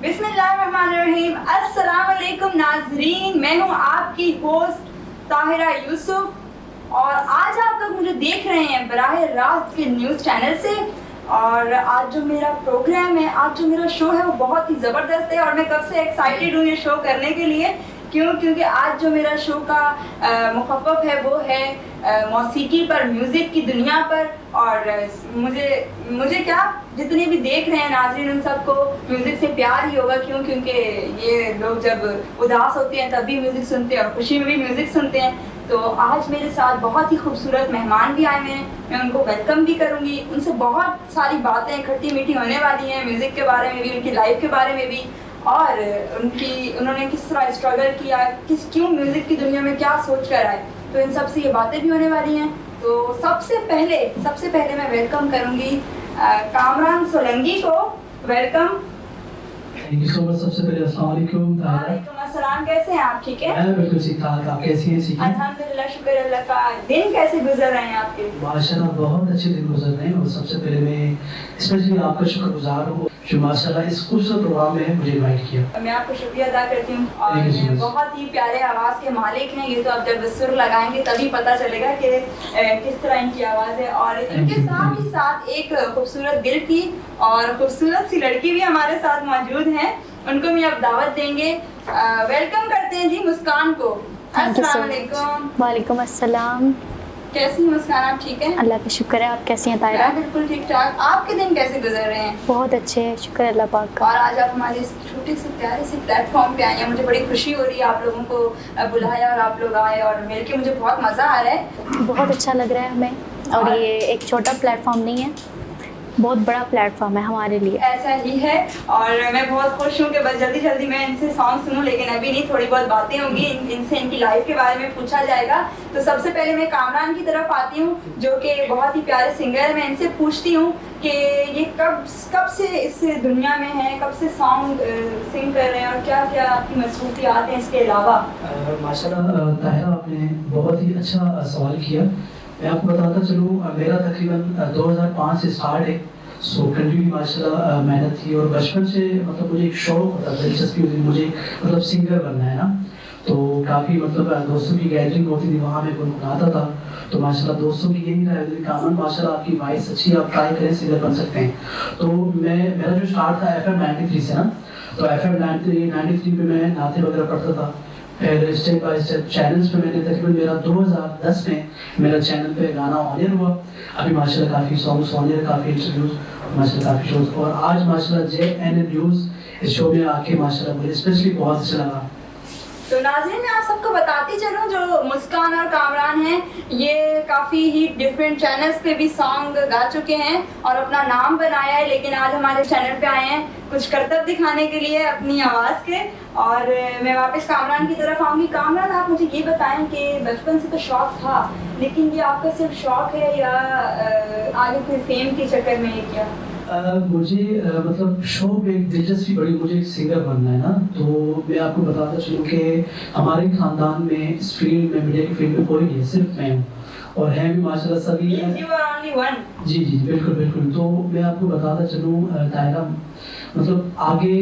बिस्मिल्लाहिर्रहमानिर्रहीम। अस्सलाम वालेकुम नाजरीन, मैं हूँ आपकी होस्ट ताहिरा यूसुफ और आज आप लोग मुझे देख रहे हैं बराह रास्त के न्यूज़ चैनल से। और आज जो मेरा प्रोग्राम है, आज जो मेरा शो है वो बहुत ही ज़बरदस्त है और मैं कब से एक्साइटेड हूँ ये शो करने के लिए। क्योंकि आज जो मेरा शो का मुखफ़्फ़ है वो है मौसीकी पर, म्यूज़िक की दुनिया पर। और मुझे क्या, जितने भी देख रहे हैं नाज़रीन उन सबको म्यूज़िक से प्यार ही होगा। क्योंकि ये लोग जब उदास होते हैं तब भी म्यूज़िक सुनते हैं और खुशी में भी म्यूज़िक सुनते हैं। तो आज मेरे साथ बहुत ही खूबसूरत मेहमान भी आए हुए हैं, मैं उनको वेलकम भी करूँगी। उनसे बहुत सारी बातें खट्टी मीठी होने वाली हैं, म्यूज़िक के बारे में भी, उनकी लाइफ के बारे में भी, और उन्होंने किस तरह स्ट्रगल किया, क्यों म्यूज़िक की दुनिया में क्या सोच कर आए, तो इन सब से ये बातें भी होने वाली हैं। तो सबसे पहले मैं वेलकम करूँगी कामरान सोलंकी को। Welcome. Thank you so much. सबसे पहले अस्सलाम वालेकुम। वालेकुम अस्सलाम, कैसे हैं आप? ठीक है, मैं बिल्कुल ठीक ठाक। आप कैसी हैं? ठीक है अल्हम्दुलिल्लाह, शुक्र अल्लाह का। दिन कैसे गुजर रहे हैं आपके? माशाल्लाह बहुत अच्छे दिन गुजर रहे हैं। और सबसे पहले मैं स्पेशली आपका शुक्रगुजार हूँ जो माशाल्लाह इस खूबसूरत प्रोग्राम में मुझे इनवाइट किया। मैं आपको शुक्रिया अदा करती हूँ। और बहुत ही प्यारे आवाज़ के मालिक हैं ये, तो आप जब सुर लगाएंगे तभी पता चलेगा कि किस तरह इनकी आवाज़ है। और इनके साथ ही साथ एक खूबसूरत दिल की और खूबसूरत सी लड़की भी हमारे साथ मौजूद हैं, उनको भी अब दावत देंगे। वेलकम करते हैं जी मुस्कान को। अस्सलाम वालेकुम। वालेकुम अस्सलाम। कैसी हैं मुस्कान, आप ठीक हैं? अल्लाह का शुक्र है। आप कैसी हैं तायरा? बिल्कुल ठीक ठाक। आपके दिन कैसे गुजर रहे हैं? बहुत अच्छे हैं, शुक्र अल्लाह पाक का। और आज आप हमारे इस छोटे से प्यारे से प्लेटफॉर्म पे आई हैं, मुझे बड़ी खुशी हो रही है। आप लोगों को बुलाया और आप लोग आए और मिलके मुझे बहुत मज़ा आ रहा है। बहुत अच्छा लग रहा है हमें। और ये एक छोटा प्लेटफॉर्म नहीं है, बहुत बड़ा प्लेटफॉर्म है हमारे लिए। ऐसा ही है और मैं बहुत खुश हूँ कि बस जल्दी मैं इनसे सॉन्ग सुनूं, लेकिन अभी नहीं, थोड़ी बहुत बातें होंगी, इनसे इनकी लाइफ के बारे में पूछा जाएगा। तो सबसे पहले मैं कामरान की तरफ आती हूँ जो कि बहुत ही प्यारे सिंगर है। मैं इनसे पूछती हूँ कि ये कब से इस दुनिया में है, कब से सॉन्ग सिंग कर रहे हैं और क्या क्या आपकी मसरूफियात हैं इसके अलावा? माशाल्लाह ताहिरा, आपने बहुत ही अच्छा सवाल किया। मैं आपको बताता चलूँ, मेरा तकरीबन 2005 से स्टार्ट है। सो कंटिन्यू माशाल्लाह मेहनत थी और बचपन से मतलब मुझे एक शौक होता था, दिलचस्पी होती थी मुझे, मतलब सिंगर बनना है ना। तो काफ़ी मतलब दोस्तों की गैदरिंग होती थी, वहाँ मैं गुनगुनाता था। तो माशाल्लाह दोस्तों की यही राय थी, कामन माशाल्लाह आपकी वॉइस अच्छी है, आप ट्राई करें, सिंगर बन सकते हैं। तो मेरा जो स्टार्ट था FM 93 से ना, तो FM 93 पे मैं नाते वगैरह पढ़ता था। फिर स्टेप बाय स्टेप चैनल्स पे मैंने तकरीबन मेरा 2010 में मेरा चैनल पे गाना ऑनियर हुआ। अभी माशाल्लाह काफ़ी सॉन्ग्स ऑनियर, काफ़ी इंटरव्यूज, माशाल्लाह काफ़ी शोज। और आज माशाल्लाह JNN न्यूज़ इस शो में आके माशाल्लाह मुझे स्पेशली बहुत अच्छा लगा। तो नाज़रीन, मैं आप सबको बताती चलूँ, जो मुस्कान और कामरान हैं ये काफ़ी ही डिफरेंट चैनल्स पे भी सॉन्ग गा चुके हैं और अपना नाम बनाया है, लेकिन आज हमारे चैनल पे आए हैं कुछ करतब दिखाने के लिए अपनी आवाज़ के। और मैं वापस कामरान की तरफ आऊँगी। कामरान, आप मुझे ये बताएं कि बचपन से तो शौक़ था, लेकिन ये आपका सिर्फ शौक़ है या आगे कोई फेम के चक्कर में ये किया? मुझे मतलब शौक, एक दिलचस्पी बड़ी, मुझे एक सिंगर बनना है ना। तो मैं आपको बताता चलूँ कि हमारे ख़ानदान में इस फील्ड में, मीडिया की फील्ड में कोई नहीं है, सिर्फ मैं हूँ और हैं भी माशाल्लाह सभी। जी बिल्कुल। तो मैं आपको बताता चलूँ ताहिरा, मतलब आगे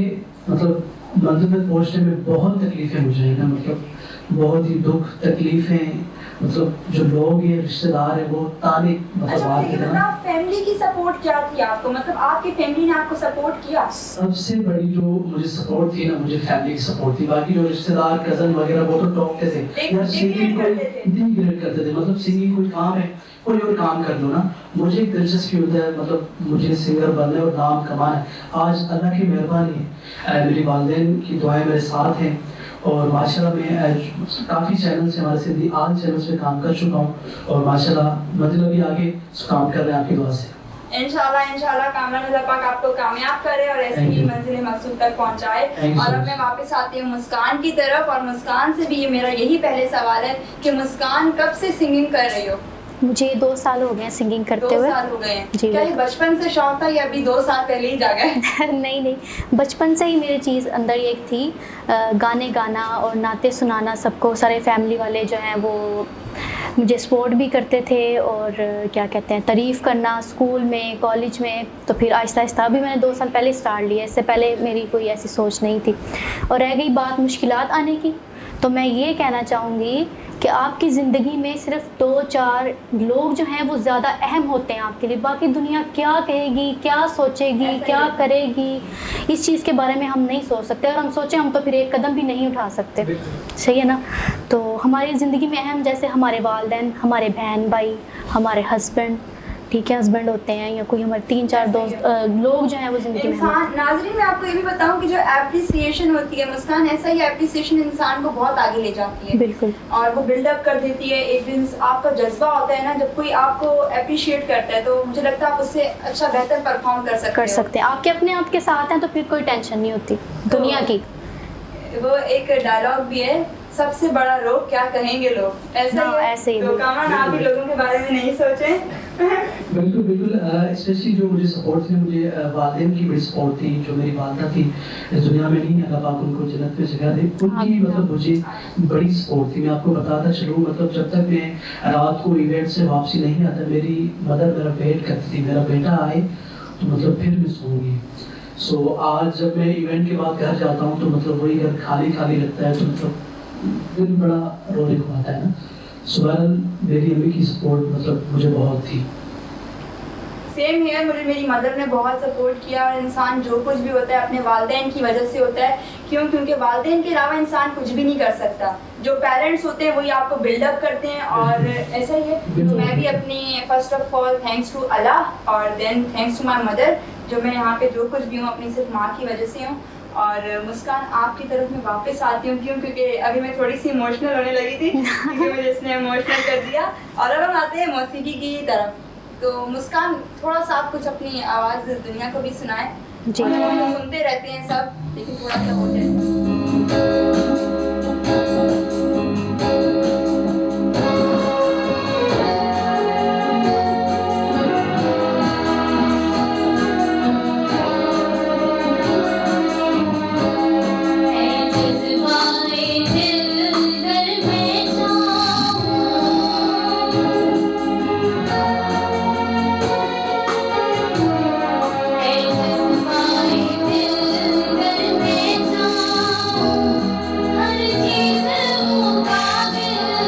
मतलब मंजिल में पहुँचने में बहुत तकलीफ़ें मुझे हैं ना, मतलब बहुत ही दुख तकलीफ़ें, मतलब जो लोग ये रिश्तेदार है वो ताने मतलब फैमिली की सपोर्ट क्या थी आपको, मतलब आपकी फैमिली ने आपको सपोर्ट किया? सबसे बड़ी जो मुझे सपोर्ट थी ना, मुझे फैमिली की सपोर्ट थी। बाकी जो रिश्तेदार कजन वगैरह वो तो टोकते थे यार, सिंगिंग को डिग्रेड करते थे, मतलब सिंगिंग कोई काम है, कोई और काम कर लो ना। मुझे एक दिलचस्पी होता है, मतलब मुझे सिंगर बनना है और नाम कमाना है। आज अल्लाह की मेहरबानी है, मेरी वालिदैन की दुआएं मेरे साथ हैं और माशाल्लाह मैं काफ़ी चैनल से, हमारे सिंधी आल चैनल्स पे काम कर चुका हूँ और माशाल्लाह मतलब भी आगे काम कर रहे हैं आपकी दुआ से। इंशाल्लाह कामरान, अल्लाह पाक आपको कामयाब करे और ऐसी ही मंजिल मकसूद तक पहुंचाए। और अब मैं वापस आती हूँ मुस्कान की तरफ, और मुस्कान से भी ये मेरा यही पहले सवाल है कि मुस्कान कब से सिंगिंग कर रही हो? मुझे 2 साल हो गए सिंगिंग करते हुए। 2 साल हो गए हैं जी। क्या ये बचपन से शौक था या अभी 2 साल पहले ही जागा है? नहीं, बचपन से ही मेरी चीज़ अंदर एक थी, गाने गाना और नाते सुनाना सबको, सारे फैमिली वाले जो हैं वो मुझे सपोर्ट भी करते थे और क्या कहते हैं तारीफ़ करना स्कूल में कॉलेज में। तो फिर आहिस्ता आहिस्ता अभी मैंने 2 साल पहले स्टार्ट लिया, इससे पहले मेरी कोई ऐसी सोच नहीं थी। और रह गई बात मुश्किलात आने की, तो मैं ये कहना चाहूँगी कि आपकी ज़िंदगी में सिर्फ 2-4 लोग जो हैं वो ज़्यादा अहम होते हैं आपके लिए। बाकी दुनिया क्या कहेगी, क्या सोचेगी, क्या करेगी, इस चीज़ के बारे में हम नहीं सोच सकते। और हम सोचें हम तो फिर एक कदम भी नहीं उठा सकते, सही है ना। तो हमारी ज़िंदगी में अहम जैसे हमारे वालिदैन, हमारे बहन भाई, हमारे हस्बैंड, ठीक है, हस्बैंड होते हैं या कोई हमारे 3-4 दोस्त लोग जो हैं वो ज़िंदगी में इंसान नाज़रीन, मैं आपको ये भी बताऊं कि जो एप्रिसिएशन होती है मुस्कान, ऐसा ही एप्रिसिएशन इंसान को बहुत आगे ले जाती है। बिल्कुल। और वो बिल्डअप कर देती है। एक दिन आपका जज्बा होता है ना, जब कोई आपको अप्रिशिएट करता है तो मुझे लगता है आप उससे अच्छा बेहतर परफॉर्म कर सकते हैं। आपके अपने आप के साथ हैं तो फिर कोई टेंशन नहीं होती दुनिया की। वो एक डायलॉग भी है, सबसे बड़ा रोग क्या कहेंगे लोग, ऐसा ही है। ऐसे ही तो कामन आप भी लोगों के बारे में नहीं सोचे। बिल्कुल बिल्कुल। स्पेशली जो मुझे सपोर्ट थी, मुझे वालिदैन की बड़ी सपोर्ट थी। जो मेरी वालदा थी इस दुनिया में नहीं, अल्लाह पाक उनको जन्नत में जगह दे, उनकी मतलब मुझे बड़ी सपोर्ट थी। मैं आपको बताता चलूँ, मतलब जब तक मैं रात को इवेंट से वापसी नहीं आता, मेरी मदर मेरा वेट करती थी, मेरा बेटा आए तो मतलब फिर मैं सोऊंगी। सो आज जब मैं इवेंट के बाद घर जाता हूँ तो मतलब वही घर खाली खाली लगता है, तो मतलब दिल बड़ा रोने को आता है ना। सुबह मेरी अम्मी की सपोर्ट मतलब मुझे बहुत थी। सेम हियर, मुझे मेरी मदर ने बहुत सपोर्ट किया। और इंसान जो कुछ भी होता है अपने वालिदैन की वजह से होता है। क्यों? क्योंकि वालिदैन के अलावा इंसान कुछ भी नहीं कर सकता। जो पेरेंट्स होते हैं वही आपको बिल्डअप करते हैं। और ऐसा ही है। तो मैं भी अपनी first of all thanks to Allah और then thanks to my mother, जो मैं यहाँ पे जो कुछ भी हूँ अपनी सिर्फ माँ की वजह से हूँ। और मुस्कान, आपकी तरफ मैं वापस आती हूँ। क्यों? क्योंकि अभी मैं थोड़ी सी इमोशनल होने लगी थी क्योंकि मुझे इसने इमोशनल कर दिया। और अब हम आते हैं मौसीकी की तरफ। तो मुस्कान, थोड़ा सा आप कुछ अपनी आवाज़ दुनिया को भी सुनाएं। जी। हम तो सुनते रहते हैं सब, लेकिन थोड़ा सा हो जाए। हर चीज़ मुकाबिल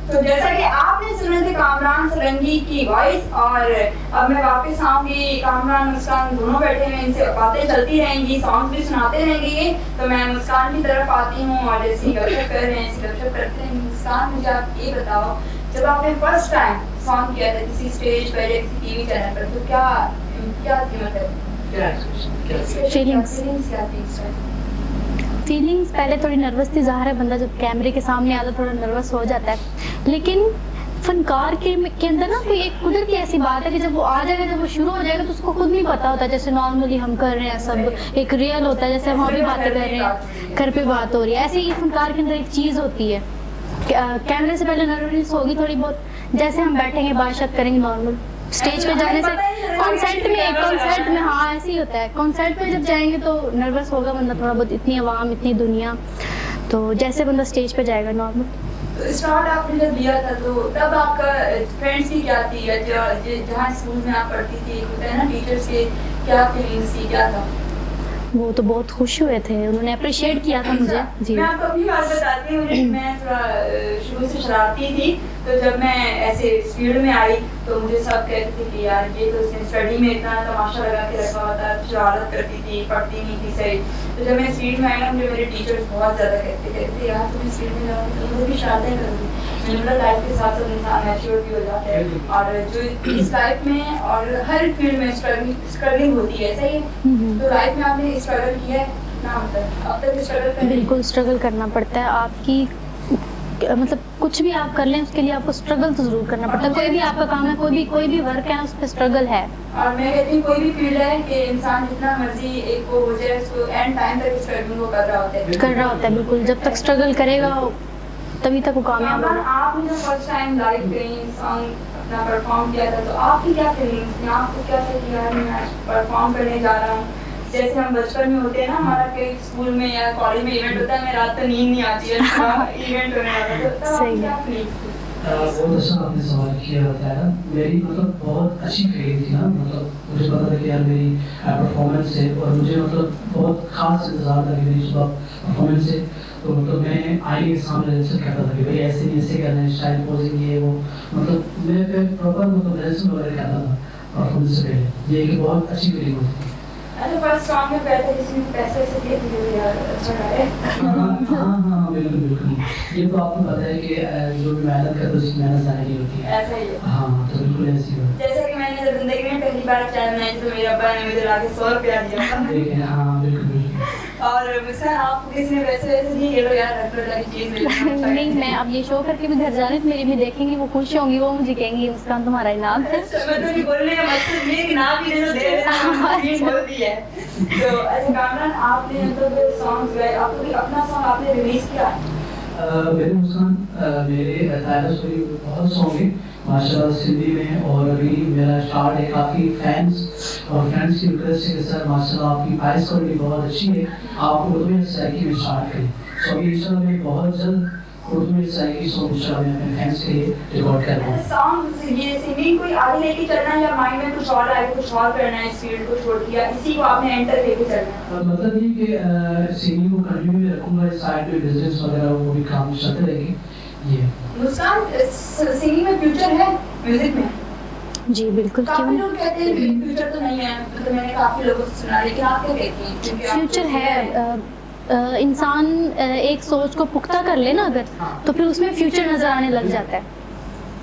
तो जैसा कि आपने सुने थे कामरान सलंगी की वॉइस, और अब मैं वापस आऊंगी। कामरान मुस्कान दोनों बैठे हुए, इनसे बातें चलती रहेंगी, सॉन्ग भी सुनाते रहेंगे। तो मैं मुस्कान की तरफ आती हूँ और जैसे गपशप कर रहे हैं ऐसी गपशप करते हैं। मुस्कान, मुझे आप ये बताओ, जब आपने फर्स्ट टाइम सॉन्ग किया था किसी स्टेज पर या किसी टीवी चैनल पर, तो क्या थी मतलब क्या एक्सप्रेशन क्या Feelings. फीलिंग्स क्या थी इस टाइम? फीलिंग्स पहले थोड़ी नर्वस थी, ज़ाहिर है बंदा जब कैमरे के सामने आता थोड़ा नर्वस हो जाता है, लेकिन फनकार के अंदर ना कोई एक कुदरत की ऐसी बात है कि जब वो आ जाएगा, जब वो शुरू हो जाएगा तो उसको खुद नहीं पता होता, जैसे नॉर्मली हम कर रहे हैं सब एक रियल होता है, जैसे हम अभी बातें कर रहे हैं, घर पे बात हो रही है, ऐसे ही फनकार के अंदर एक चीज़ होती है। कैमरे से पहले नर्वसनेस होगी थोड़ी बहुत, जैसे हम बैठेंगे बातचीत करेंगे नॉर्मल, स्टेज पे जाने से कॉन्सर्ट में हाँ ऐसे ही होता है, कॉन्सर्ट पे जब जाएंगे तो नर्वस होगा बंदा थोड़ा बहुत, इतनी आवाम इतनी दुनिया, तो जैसे बंदा स्टेज पे जाएगा नॉर्मल। तो स्टार्ट आपने जब लिया था तो तब आपका फ्रेंड्स की क्या थी, या जहाँ स्कूल में आप पढ़ती थी होता है ना टीचर्स के, क्या फीलिंग्स थी, क्या था? वो तो बहुत खुश हुए थे, उन्होंने अप्रिशिएट किया था मुझे जी। मैं आपको अपनी बात बताती हूँ, मैं थोड़ा शुरू से शरारती थी, तो जब मैं ऐसे इस फील्ड में आई तो मुझे सब कहते थे कि यार ये तो उसने स्टडी में इतना तमाशा लगा के रखा हुआ था, शरारत करती थी, पढ़ती नहीं थी सही। तो जब मैं इस फील्ड में आई ना, मुझे मेरे टीचर्स बहुत ज़्यादा कहते थे यार तुम इस फील्ड में जाओगी तो मुझे भी शरारतें करोगी। मैंने बोला लाइफ के साथ साथ इंसान मैच्योर भी हो जाता है, और जो इस लाइफ में और हर फील्ड में स्ट्रगलिंग होती है, सही है? तो लाइफ में आपने स्ट्रगल किया है ना, मतलब अब तक स्ट्रगल कर? बिल्कुल स्ट्रगल करना पड़ता है, आपकी मतलब कुछ भी आप कर लें उसके लिए आपको स्ट्रगल तो जरूर करना पड़ता है, कोई भी आपका काम है, कोई भी वर्क है उस पर स्ट्रगल है। और मैं कहती हूँ कोई भी फील्ड है कि इंसान जितना मर्जी एक वो हो जाए, उसको एंड टाइम तक स्ट्रगलिंग वो कर रहा होता है। बिल्कुल, जब तक स्ट्रगल करेगा तभी तक वो कामयाब होगा। आपने जब फर्स्ट टाइम लाइव कहीं सॉन्ग अपना परफॉर्म किया था तो आपकी क्या फीलिंग्स थी? आपको क्या था कि यार मैं परफॉर्म करने जा रहा हूँ? जैसे हम बचपन में होते हैं ना, हमारा कहीं स्कूल में या कॉलेज में इवेंट होता है, मैं रात को नींद नहीं आती है, इवेंट होने वाला है, तो सही क्या फीलिंग्स थी? बहुत अच्छा आपने सवाल किया बताया। मेरी मतलब बहुत अच्छी फीलिंग थी ना, मतलब मुझे पता था कि यार मेरी परफॉर्मेंस है, और मुझे मतलब बहुत खास इंतजार था कि मेरी सुबह परफॉर्मेंस है, तो मतलब मैं आईने के सामने रिहर्सल करता था कि भाई ऐसे नहीं ऐसे करना है, स्टाइल पोजिंग ये वो, मतलब मैं फिर प्रॉपर मतलब रिहर्सल वगैरह करता था परफॉर्मेंस से पहले। ये एक बहुत अच्छी फीलिंग होती थी। अच्छा, फर्स्ट सॉन्ग में गए थे जिसमें पैसे से दिए थे यार, अच्छा गाया। हाँ बिल्कुल बिल्कुल, ये तो आपको पता है कि जो भी मेहनत करते हैं उसकी मेहनत ज़ाया नहीं होती है। ऐसा ही है। हाँ तो बिल्कुल ऐसी हो। जैसे कि मैंने जब जिंदगी में पहली बार चाय बनाई तो मेरे अब्बा ने मुझे लाके 100 रुपया दिया था। देखें हाँ बिल्कुल बिल्कुल। और मुझसे आपको किसी ने पैसे वैसे दिए, ये लो यार रख लो ताकि चीज़ मिल जाए। नहीं, मैं अब ये शो करके भी घर जा रही हूँ, मेरी भी देखेंगी, वो खुश होंगी, वो मुझे कहेंगी मुस्कान तुम्हारा इनाम है। मतलब ये बोलने का मकसद ये कि ना भी दे दो, दे देना, ये बोलती है। तो अच्छा कामरान, आपने मतलब सॉन्ग्स गाए, आपको भी अपना सॉन्ग आपने रिलीज किया? मेरे मुस्कान मेरे तायरा सॉरी बहुत सॉन्ग है माशाल्लाह सिंधी में, और अभी मेरा स्टार्ट है काफ़ी फैंस और फ्रेंड्स की रिक्वेस्ट है कि सर माशाल्लाह आपकी वॉइस क्वालिटी बहुत अच्छी है, आप उर्दू में शायरी में स्टार्ट करें। सो अभी इंशाल्लाह मैं बहुत जल्द उर्दू में शायरी सॉन्ग इंशाल्लाह मैं अपने फैंस के लिए रिकॉर्ड कर रहा हूँ। सॉन्ग ये सिंगिंग कोई आगे लेके चलना है, या माइंड में कुछ और आगे कुछ और करना है, इस फील्ड को छोड़ दिया इसी को आपने एंटर लेके चलना है? मतलब ये कि सिंगिंग को कंटिन्यू में रखूंगा, साइड पे बिजनेस वगैरह वो भी काम चलते रहेंगे। ये मुस्कान, सिंगिंग में फ्यूचर है म्यूजिक में? जी बिल्कुल, काफी क्यों लोग कहते हैं कि फ्यूचर तो नहीं है, मतलब मैंने काफी लोगों से सुना, लेकिन आप क्या कहती हैं? क्योंकि आप फ्यूचर है। इंसान एक सोच को पुख्ता कर ले ना अगर, तो फिर उसमें फ्यूचर नजर आने लग जाता है।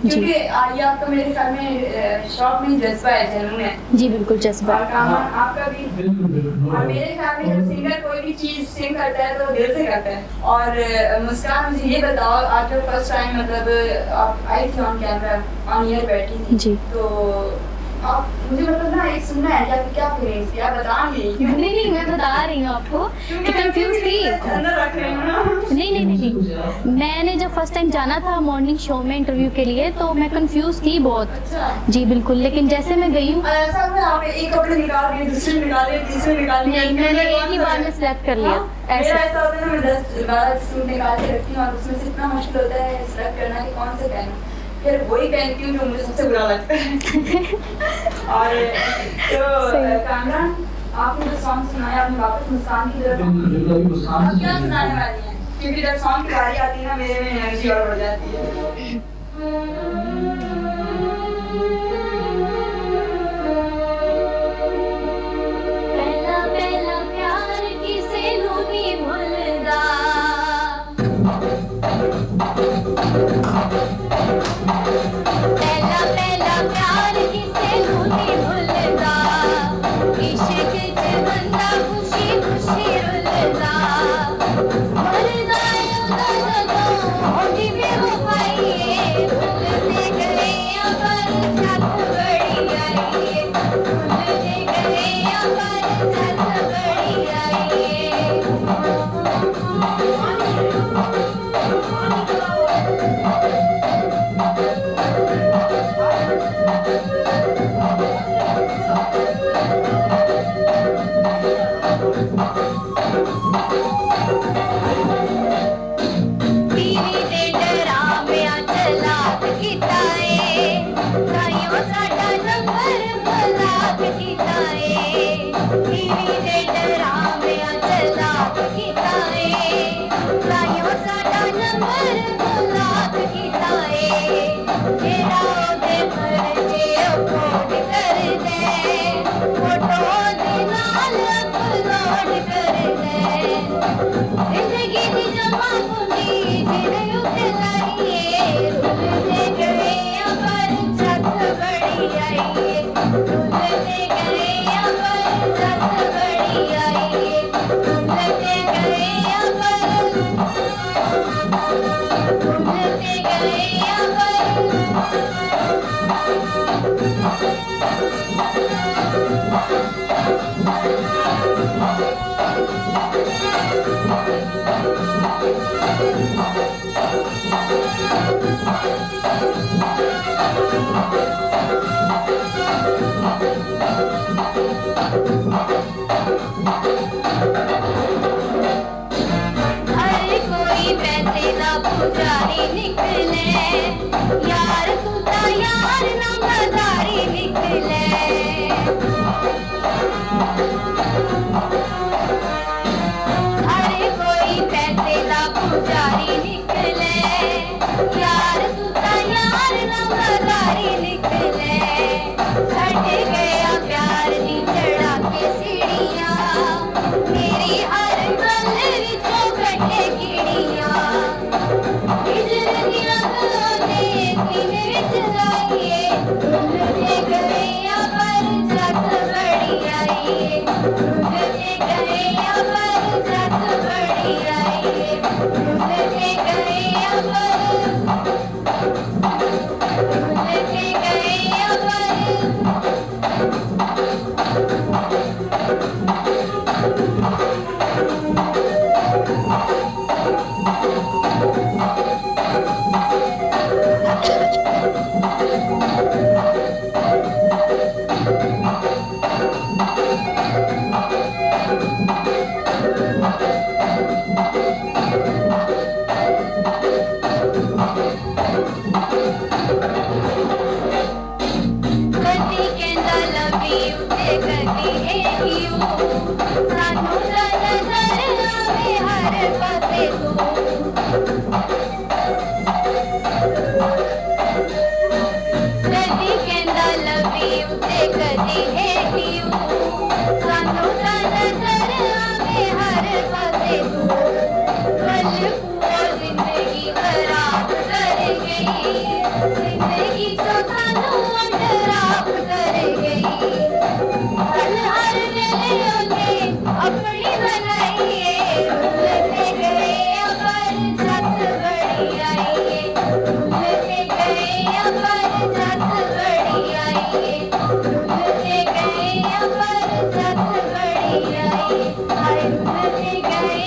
क्योंकि जी ये आपका मेरे ख्याल में शौक में जज्बा है, जुनून है। जी बिल्कुल, जज्बा। और कामरान आपका भी? बिल्कुल बिल्कुल। और मेरे ख्याल में जब सिंगर कोई भी चीज सिंग करता है तो दिल से करता है। और मुस्कान, मुझे ये बताओ, आप जब फर्स्ट टाइम मतलब आप आई थी ऑन कैमरा, ऑन ईयर बैठी थी, जी। तो आप मुझे मतलब ना एक सुनना है, क्या फीलिंग्स क्या बताएंगे? नहीं, मैं बता रही हूँ आपको कि कंफ्यूज थी। अंदर रख रहे हो ना? नहीं, मैंने जब फर्स्ट टाइम जाना था मॉर्निंग शो में इंटरव्यू के लिए तो मैं कंफ्यूज थी बहुत। अच्छा। जी बिल्कुल, लेकिन जैसे मैं गई हूँ, और ऐसा हुआ आपने एक कपड़े निकाल लिए, दूसरे निकाले, तीसरे निकाल लिए? नहीं, मैंने एक ही बार में सिलेक्ट कर लिया। मेरा ऐसा होता है ना, मैं 10-12 सूट निकाल के रखती हूँ और उसमें से इतना मुश्किल होता है सिलेक्ट करना कि कौन से पहनूं, फिर वही पहनती हूँ जो मुझे सबसे बुरा लगता है। और तो कामरान, आपने जो सॉन्ग सुनाया, आपने वापस मुस्कान की तरफ आप क्या सुनाने वाली हैं? क्योंकि जब सॉन्ग की बारी आती है ना, मेरे में एनर्जी और बढ़ जाती है। पहला पहला प्यार किसे नहीं भूलदा, पहला पहला प्यार किसे नहीं भूलदा, इश्क साडा नंबर ब्लॉक कीता ए टीवी दे डरामियां चलाक कीता ए लायो साडा नंबर ब्लॉक कीता ए जेड़ा ओदे मर्जी अपलोड कर दे फोटो दे नाल अपलोड कर दे जिंदगी दी जमा पूंजी तेरे उत्ते लाईए रुलते गए पर छत बड़ी आईए रुलते गए पर छत बड़ी आईए रुलते गए हर कोई पैसे ना पुजारी निकले यार तू ता यार ना मदारी निकले हर कोई पैसे ना पुजारी निकले यार तू ता यार ना मदारी निकले छट गया प्यार दी चढ़ा के सीढ़ियां मेरी हर गल विचों कटे कीड़ियां हिजर दियां गलों ने सीने विच लाईए रुलते गए पर छत बड़ी आईए रुलते गए पर छत बड़ी आईए रुलते गए कदी कहंदा लवी उते कदी है यू सानू ता नजर आवे हर पासे तू कदी कहंदा लवी उते कदी है यू सानू ता नजर आवे हर पासे तू कल को जिंदगी खराब कर गई जिंदगी तो सानू खराब कर गई कल हर वेले ओने अपनी बनाईए रुलते गए पर छत बड़ी आईए रुलते गए पर छत बड़ी आईए रुलते गए पर छत बड़ी आईए हाय रुलते गए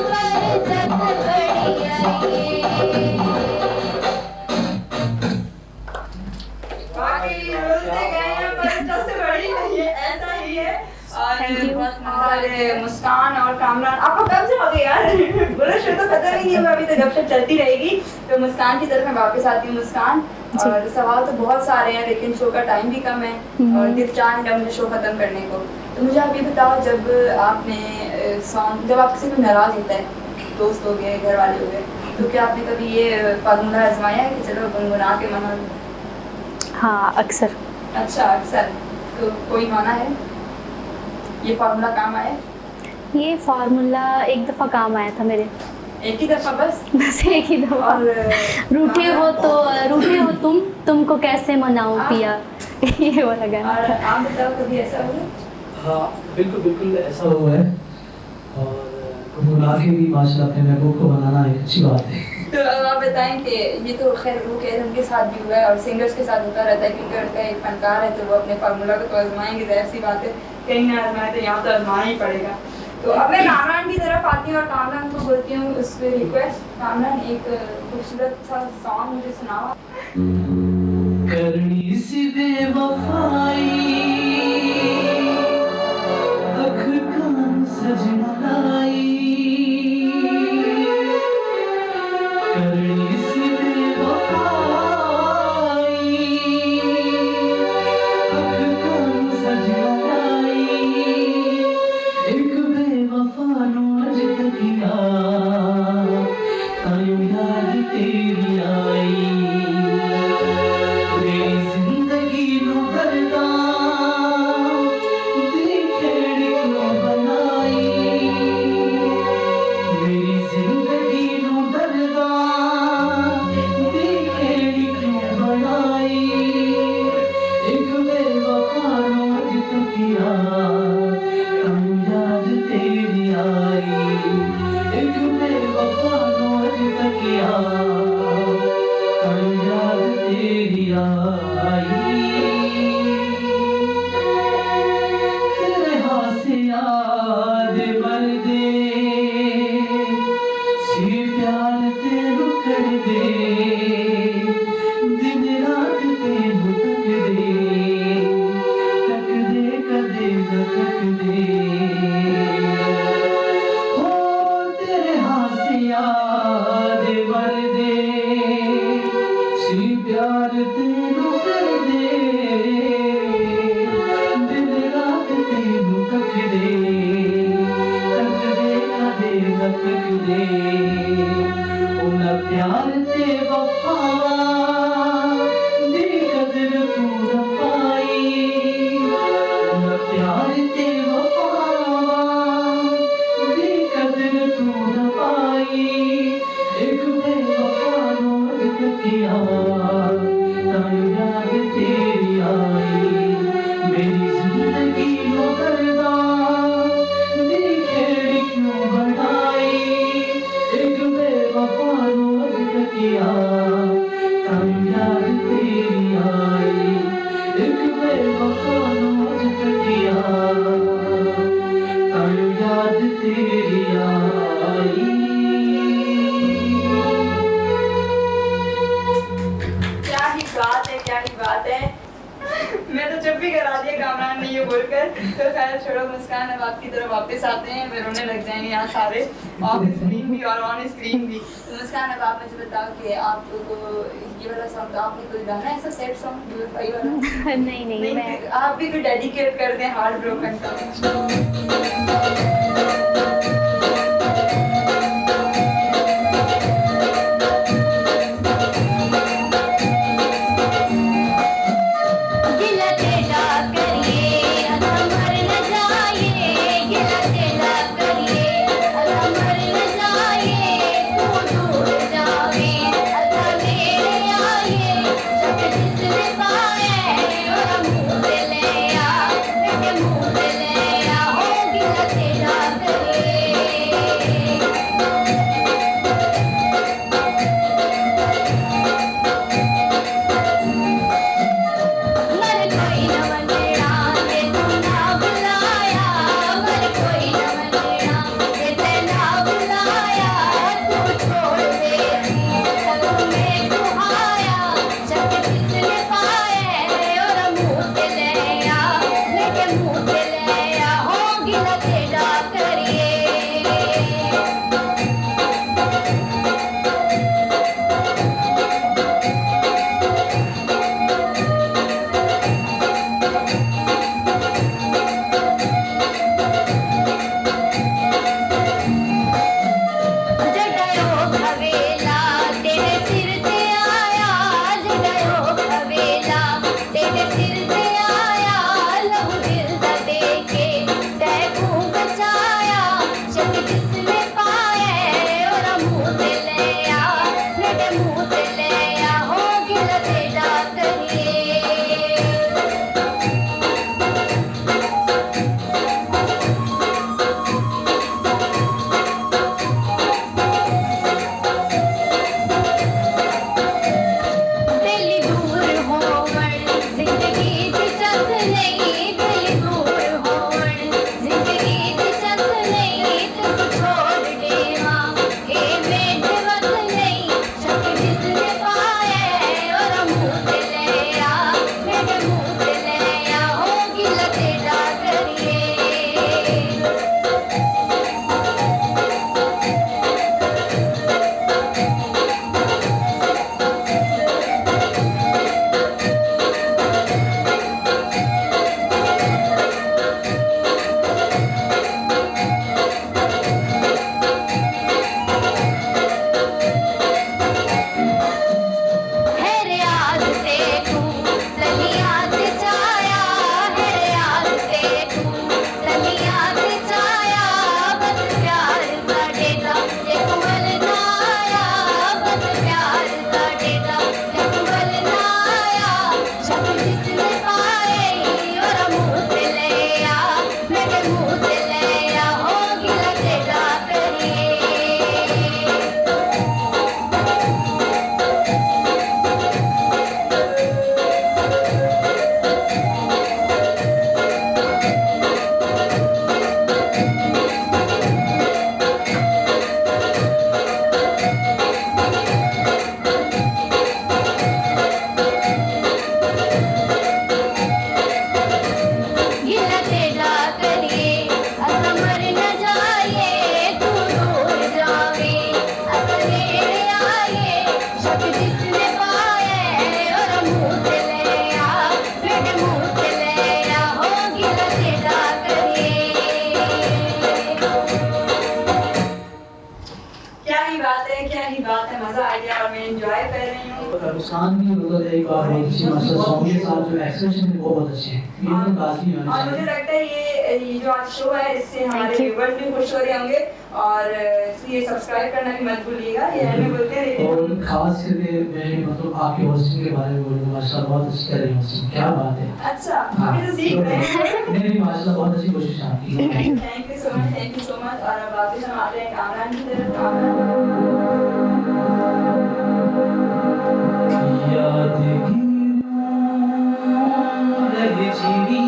पर छत बड़ी आईए बाकी रुलते गए हैं पर छत से बड़ी नहीं है, ऐसा ही है। Thank you. और मुस्कान और कामरान आपको कब से हो गया यार बोलो शो तो खत्म ही नहीं हुआ अभी तो जब तक चलती रहेगी। तो मुस्कान की तरफ मैं वापस आती हूँ। मुस्कान जी। और सवाल तो बहुत सारे हैं लेकिन शो का टाइम भी कम है और दिल चाह नहीं रहा मुझे शो खत्म करने को। तो मुझे आप ये बताओ जब आपने सॉन्ग जब आपसे कोई नाराज होता है दोस्त हो गए घर वाले हो गए तो क्या आपने कभी ये फार्मूला आजमाया है कि चलो गुनगुना के मना लो? हाँ अक्सर अच्छा अक्सर तो कोई माना है ये फार्मूला काम आया? ये फार्मूला एक दफ़ा काम आया था मेरे एक ही दफा बस एक ही दफ़ा और रूठे हो तुमको कैसे मनाऊं पिया ये वाला गाना और था। आप बताओ कभी ऐसा हुआ? हाँ बिल्कुल बिल्कुल ऐसा हुआ है और गुनगुना के भी माशाल्लाह अपने महबूब को बनाना एक अच्छी बात है। तो अब आप बताएं कि ये तो खैर वो कह उनके साथ भी हुआ है और सिंगर्स के साथ होता रहता है क्योंकि उनका एक फनकार है तो वो अपने फार्मूला को तो आजमाएंगे जाहिर सी बात है कहीं ना आजमाए तो यहाँ तो आजमाना ही पड़ेगा। तो अब मैं कामरान की तरफ आती हूँ और कामरान को बोलती हूँ उस पर रिक्वेस्ट कामरान एक खूबसूरत सा सॉन्ग मुझे सुनाओ। करनी सी बेवफाई अख कान सजना लाई करनी सी बेवफाई तेरी आई, तेरे हाथ से याद मर्दे सी प्यार तेरू कर दे, दिन रात तेरू तक दे कदे न तक दे। हो तेरे हाथ से याद मर्दे सी प्यार तेरू कर दे, दिन रात तेरू तक दे कदे न तक दे। उन प्यार ते वफावा दी कदर तू न पाई, उन प्यार ते वफावा दी कदर तू न पाई। एक बेवफा रोज तकिया तां याद तेरी आई, मेरी जिंदगी नो करदा दी खेड़ी क्यों बढ़ाई। एक बेवफा रोज तकिया तां याद तेरी आई, एक बेवफा रोज तकिया तां याद तेरी आई। क्या ही बात है, क्या ही बात है। मैं तो चुप भी करा दिया कामरान ने ये बोलकर। तो खैर छोड़ो, मुस्कान अब आपकी तरफ वापस आते हैं, फिर रोने लग जाएंगे यहाँ सारे, ऑफ स्क्रीन भी और ऑन स्क्रीन भी। तो मुस्कान अब आप मुझे बताओ कि आप को ये वाला सॉन्ग तो आपने कोई गाना ऐसा सैड सॉन्ग बेवफाई वाला? नहीं मैं फिर आप भी कोई डेडिकेट कर दें हार्ट ब्रोकन का। गिला तेरा करिए असा मर न जाए, गिला तेरा करिए असा मर न जाए, तू दूर जावे असा मेरे आए, जब जिसने पाए ओरा मुंह ते ले आ, मेरे मुंह ते ले आ, ओ गिला तेरा करिए। मुस्कान भी मतलब एक बार बहुत अच्छी मास्टर सॉन्ग के साथ जो एक्सप्रेशन है वो बहुत अच्छे हैं, ये तो लाजमी होना और मुझे चाहिए। लगता है ये जो आज शो है इससे हमारे Thank you. व्यूअर्स भी खुश हो रहे होंगे और इसलिए सब्सक्राइब करना भी मत भूलिएगा, ये हमें बोलते हैं लेकिन और खास करके मैं मतलब आपकी होस्टिंग के बारे में बोलूँगा, माशाल्लाह बहुत अच्छी कर रही है होस्टिंग, क्या बात है। अच्छा हाँ, अभी तो सीख रहे हैं। नहीं माशाल्लाह बहुत अच्छी कोशिश है आपकी। थैंक यू सो मच और अब वापस हम आते हैं कामरान की तरफ। कामरान याद रह चिड़ी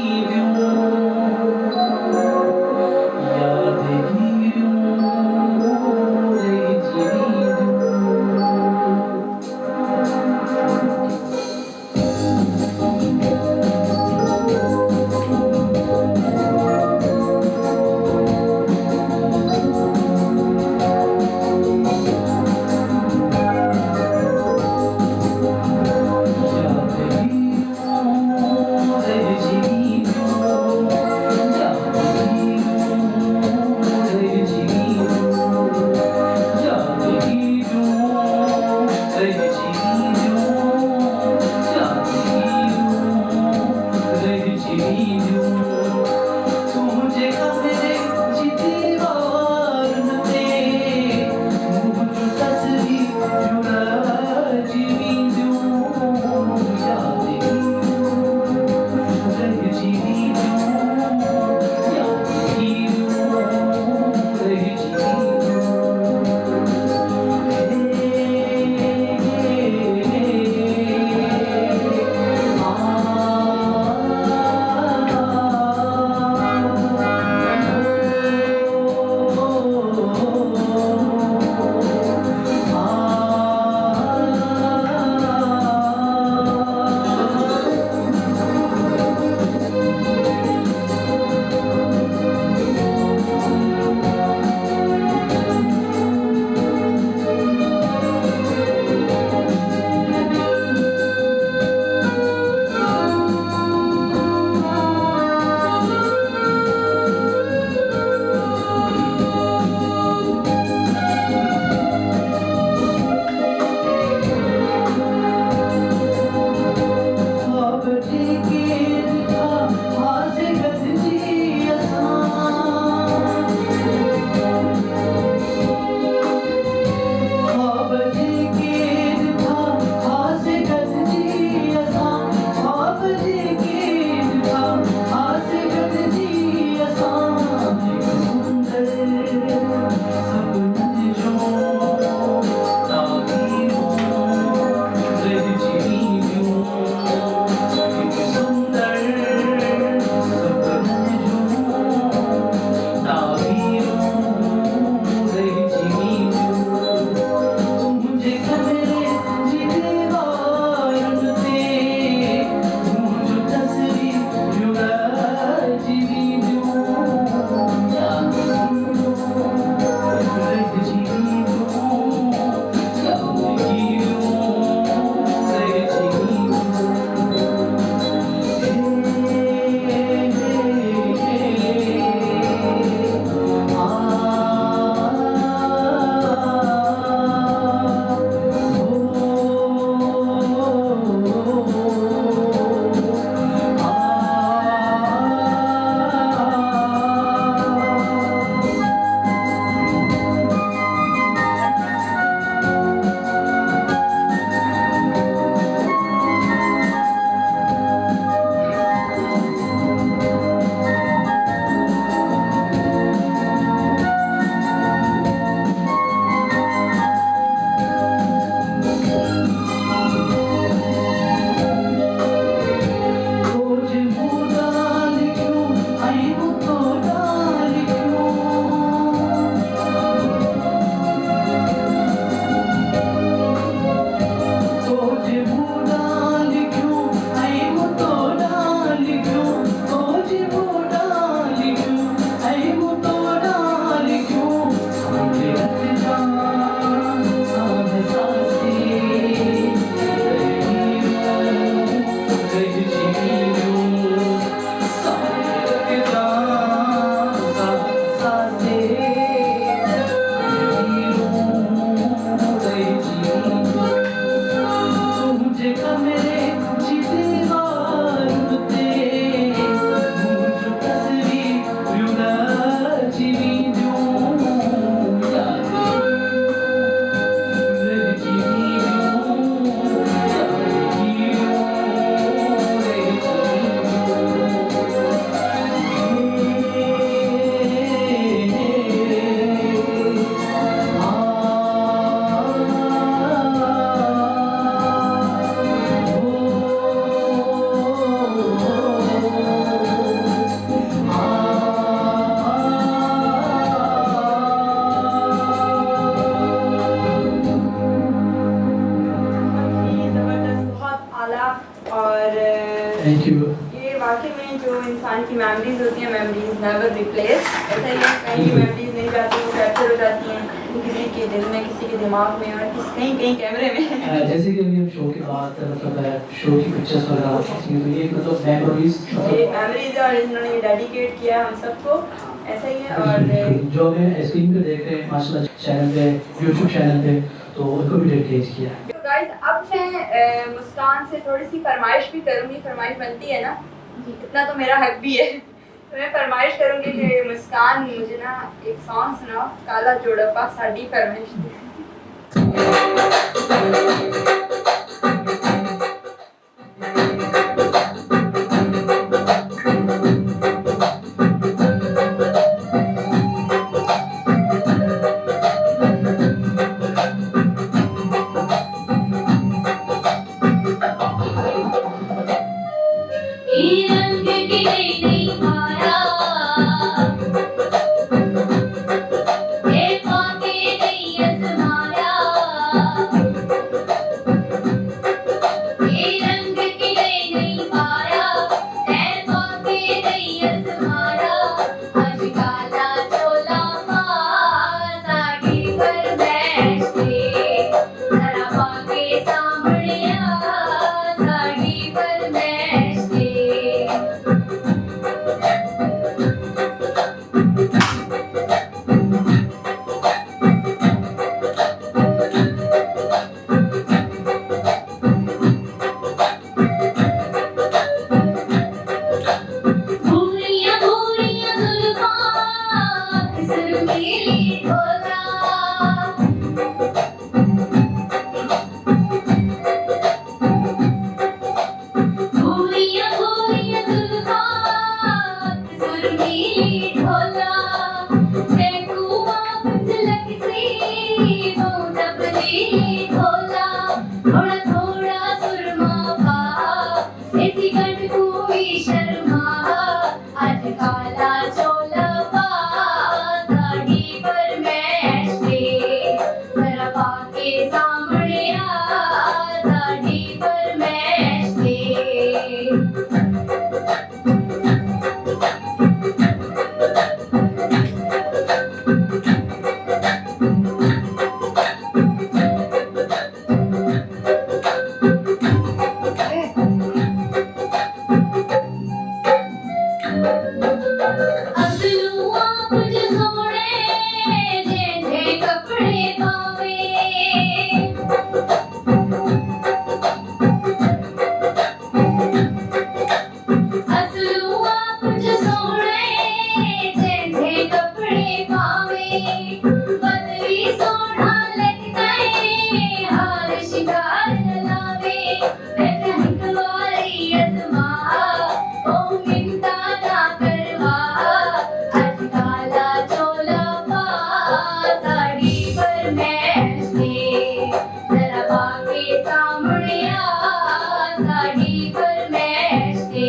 और थैंक यू। ये वाकई में जो इंसान की मेमोरीज होती हैं, मेमोरीज नेवर रिप्लेस, ऐसा ही है, कहीं मेमोरीज नहीं जाती, वो कैप्चर हो जाती हैं किसी के दिल में, किसी के दिमाग में, और कहीं कहीं कैमरे में। जैसे कि अभी हम शो के बाद मतलब शो की पिक्चर्स वगैरह खींची हैं, तो ये मतलब मेमोरीज ये मेमोरीज है और इन्होंने ये डेडिकेट किया हम सबको, ऐसा ही है। और जो हमें स्क्रीन पे देख रहे हैं माशाल्लाह चैनल पे, यूट्यूब चैनल पे, तो उनको भी डेडिकेट किया है। तो गाइस अब मैं मुस्कान से थोड़ी सी फरमाइश भी करूँगी, फरमाइश बनती है ना जी, इतना तो मेरा हक भी है। तो मैं फरमाइश करूँगी कि मुस्कान मुझे ना एक सॉन्ग सुनाओ, काला जोड़प्पा साडी फरमाइश थी। रंग की नहीं माया पाके नहीं असमाया, रंग की नहीं माया पाके नहीं असमाया, आज काला चोला साड़ी पर बैठ के जरा पाके सामड़िया साड़ी पर बैठ के। भूरिया भूरिया जुल्फां सुरमई ढोला, भूरिया भूरिया जुल्फां सुरमई ढोला, महबूबा पुंजलक सी वो डबली ढोला, थोड़ा थोड़ा सुरमा पा ऐसी गंढ कोई शर्मा, आज काला चोला पा साड़ी पर बैठ के जरा पाके सामड़िया साड़ी पर बैठ के। असलुआ कुछ सोने जैसे कपड़े पावे, असलुआ कुछ सोने जैसे कपड़े पावे, बदली सोना लगता है हार शिकार जलावे, बैठा हिकवारी अजमा ओ मिंता ना करवा, आज काला चोला पा साड़ी पर बैठ के जरा पाके सामड़िया साड़ी पर बैठ के।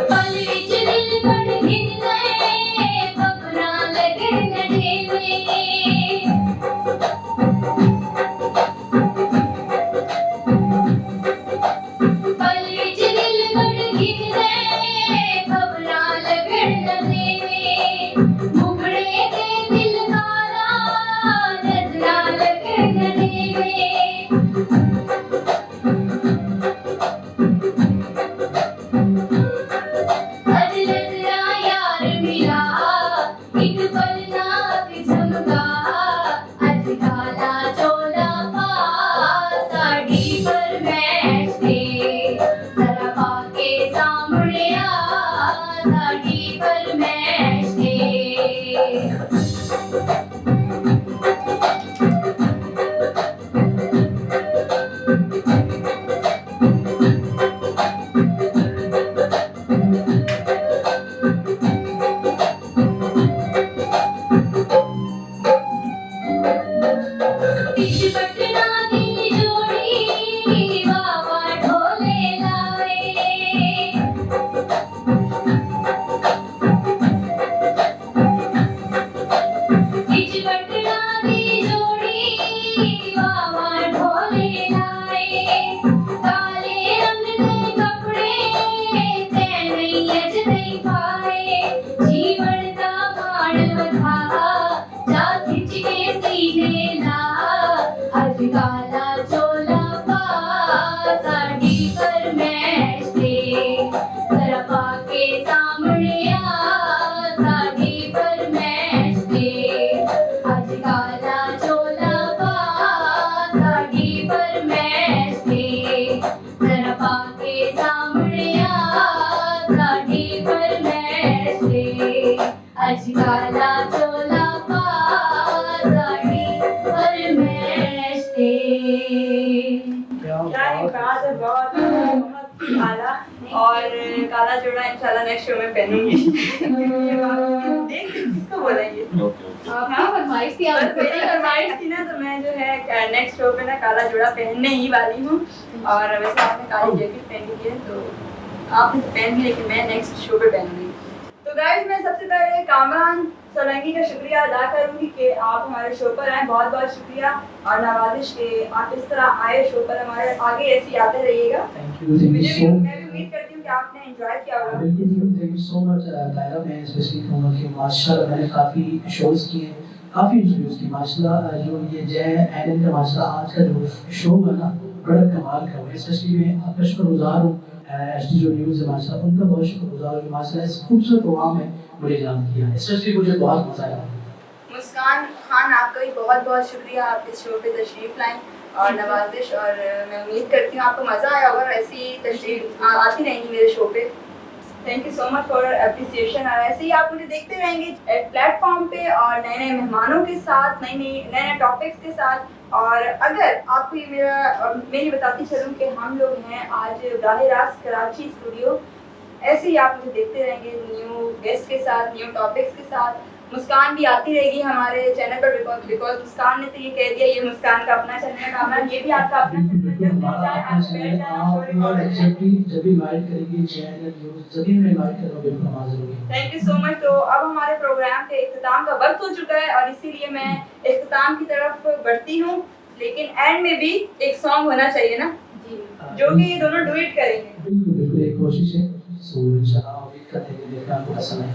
पल विच दिल कड़ घिन गए खबरा लगन ढेवे, काला चोला साड़ी पर मैचते सरपा के सामने साड़ी पर मैचते आज काला चोला साड़ी पर मैचते सरपा के सामने साड़ी पर मैचते आज काला चोला साड़ी पर मैचते। क्या ही बात है, बहुत आला। और काला जोड़ा इंशाल्लाह नेक्स्ट शो में पहनूंगी। देख किसको बोलेंगे? आपकी फरमाइश थी, आप बस मेरी फरमाइश थी ना, तो मैं जो है नेक्स्ट शो पे ना काला जोड़ा पहनने ही वाली हूँ। और वैसे आपने काली जैकेट पहनी है तो आपने तो पहन ली, लेकिन मैं नेक्स्ट शो पे पहनूंगी। तो गाइस मैं सबसे पहले कामरान सोलंकी का शुक्रिया अदा करूंगी कि आप हमारे शो पर आए, बहुत बहुत शुक्रिया। और नवाजिश के आप इस तरह आए शो पर, हमारे आगे ऐसे ही आते रहिएगा। थैंक यू मैं सो भी उम्मीद करती हूँ कि आपने एंजॉय किया होगा। बिल्कुल थैंक यू सो मच तायरा। मैं स्पेशली कहूँगा कि माशाल्लाह मैंने काफ़ी शोज़ किए हैं, काफ़ी इंटरव्यूज़ की माशाल्लाह। जो ये जय एन का माशाल्लाह आज का जो शो है ना बड़ा कमाल का हुआ। स्पेशली मैं आपका शुक्रगुजार हूँ एसटी जो न्यूज़ है माशाल्लाह, उनका बहुत शुक्रगुजार हूँ माशाल्लाह। इस खूबसूरत प्रोग्राम में मुझे याद किया, स्पेशली मुझे बहुत मज़ा आया। मुस्कान खान आपका भी बहुत बहुत शुक्रिया, आप इस शो पे तशरीफ़ लाएं। और नवाजिश, और मैं उम्मीद करती हूँ आपको मज़ा आया होगा, ऐसी ही तशरीफ़ आती रहेंगी मेरे शो पे। Thank you so much for appreciation. और ऐसे ही आप मुझे देखते रहेंगे प्लेटफॉर्म पे और नए नए मेहमानों के साथ, नए नए टॉपिक्स के साथ। और अगर आपको ये मेरी बताती चलूँ कि हम लोग हैं आज राह रास्त कराची स्टूडियो, ऐसे ही आप मुझे देखते रहेंगे न्यू गेस्ट के साथ, न्यू टॉपिक्स के साथ। मुस्कान भी आती रहेगी हमारे चैनल पर, बिकॉज मुस्कान ने तो ये कह दिया ये मुस्कान का अपना चैनल है। कामरान ये भी आपका अपना बिल्कुल चैनल बिल्कुल हमारा अपना चैनल है। आप जब भी इनवाइट करेंगे चैनल न्यूज़, जब भी मैं इनवाइट करूँगा बिल्कुल हम हाजिर होंगे। Thank you so much. तो अब हमारे प्रोग्राम के इख्तिताम का वक्त हो चुका है और इसीलिए मैं इख्तिताम की तरफ बढ़ती हूँ, लेकिन एंड में भी एक सॉन्ग होना चाहिए ना, जो कि ये दोनों डुएट करेंगे। बिल्कुल बिल्कुल एक कोशिश है। सो इंशाल्लाह उम्मीद करते हैं कि देखना आपको पसंद आए।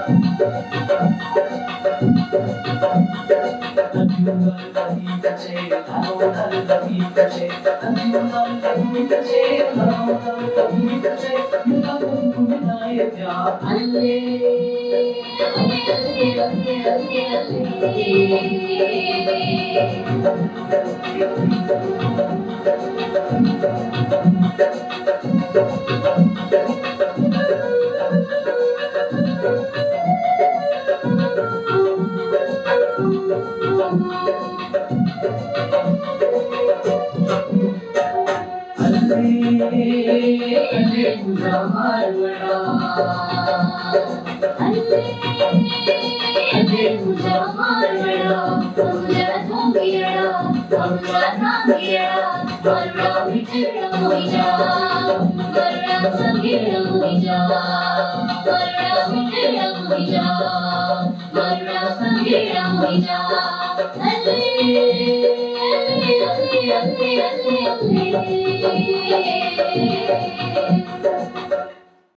Thank you.